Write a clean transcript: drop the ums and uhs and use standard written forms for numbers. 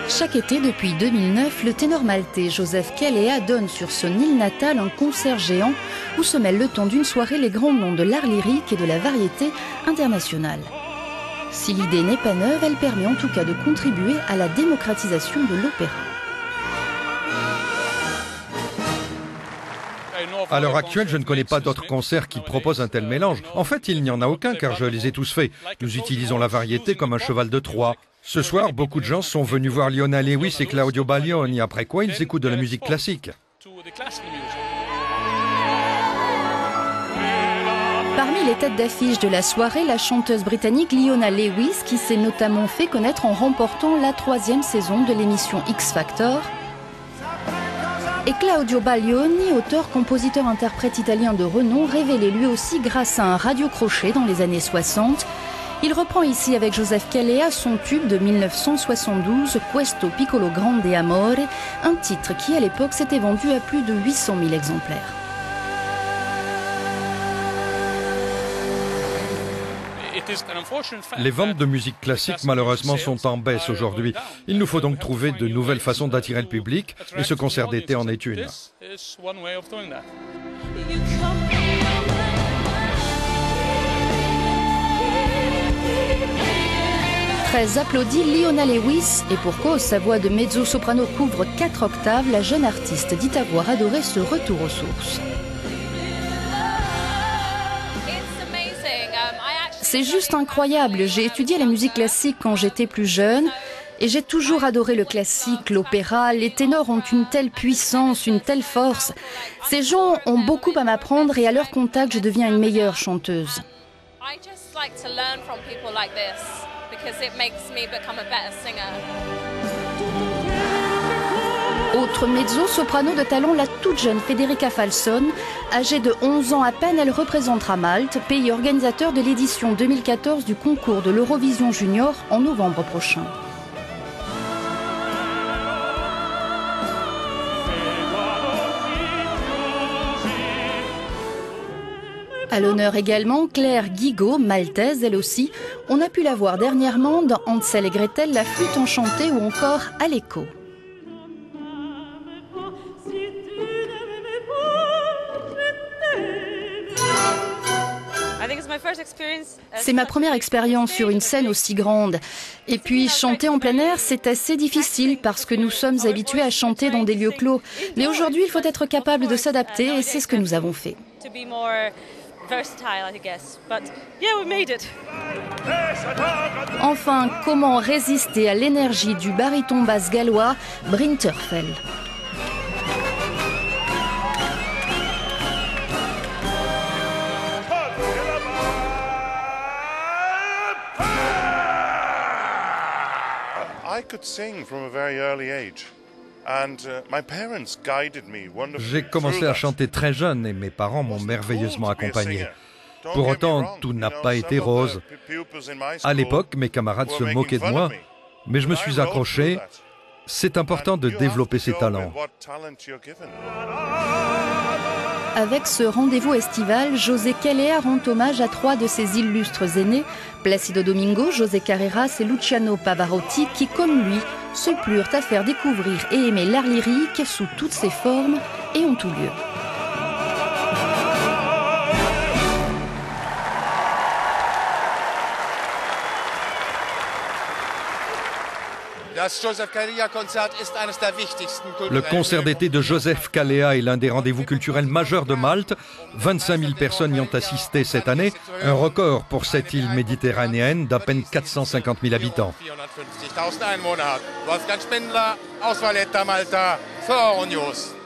Chaque été, depuis 2009, le ténor maltais Joseph Calleja donne sur son île natale un concert géant où se mêlent le temps d'une soirée les grands noms de l'art lyrique et de la variété internationale. Si l'idée n'est pas neuve, elle permet en tout cas de contribuer à la démocratisation de l'opéra. À l'heure actuelle, je ne connais pas d'autres concerts qui proposent un tel mélange. En fait, il n'y en a aucun car je les ai tous faits. Nous utilisons la variété comme un cheval de Troie. Ce soir, beaucoup de gens sont venus voir Leona Lewis et Claudio Baglioni, après quoi ils écoutent de la musique classique. Parmi les têtes d'affiche de la soirée, la chanteuse britannique Leona Lewis, qui s'est notamment fait connaître en remportant la 3e saison de l'émission X Factor. Et Claudio Baglioni, auteur, compositeur, interprète italien de renom, révélé lui aussi grâce à un radio-crochet dans les années 60. Il reprend ici avec Joseph Calleja son tube de 1972, Questo piccolo grande amore, un titre qui à l'époque s'était vendu à plus de 800 000 exemplaires. Les ventes de musique classique, malheureusement, sont en baisse aujourd'hui. Il nous faut donc trouver de nouvelles façons d'attirer le public, et ce concert d'été en est une. Très applaudie, Leona Lewis, et pour cause, sa voix de mezzo-soprano couvre 4 octaves, la jeune artiste dit avoir adoré ce retour aux sources. C'est juste incroyable, j'ai étudié la musique classique quand j'étais plus jeune et j'ai toujours adoré le classique, l'opéra. Les ténors ont une telle puissance, une telle force. Ces gens ont beaucoup à m'apprendre et à leur contact, je deviens une meilleure chanteuse. Autre mezzo-soprano de talent, la toute jeune Federica Falson. Âgée de 11 ans à peine, elle représentera Malte, pays organisateur de l'édition 2014 du concours de l'Eurovision Junior en novembre prochain. À l'honneur également, Claire Guigaud, maltaise elle aussi. On a pu la voir dernièrement dans Hansel et Gretel, La Flûte enchantée ou encore À l'écho. C'est ma première expérience sur une scène aussi grande. Et puis, chanter en plein air, c'est assez difficile parce que nous sommes habitués à chanter dans des lieux clos. Mais aujourd'hui, il faut être capable de s'adapter et c'est ce que nous avons fait. Enfin, comment résister à l'énergie du baryton basse gallois Brinterfell? J'ai commencé à chanter très jeune et mes parents m'ont merveilleusement accompagné. Pour autant, tout n'a pas été rose. À l'époque, mes camarades se moquaient de moi, mais je me suis accroché. C'est important de développer ses talents. Avec ce rendez-vous estival, José Calleja rend hommage à 3 de ses illustres aînés, Placido Domingo, José Carreras et Luciano Pavarotti, qui, comme lui, se plurent à faire découvrir et aimer l'art lyrique sous toutes ses formes et en tout lieu. Le concert d'été de Joseph Calleja est l'un des rendez-vous culturels majeurs de Malte. 25 000 personnes y ont assisté cette année, un record pour cette île méditerranéenne d'à peine 450 000 habitants. Wolfgang Spindler aus Valletta, Malta, für Euronews.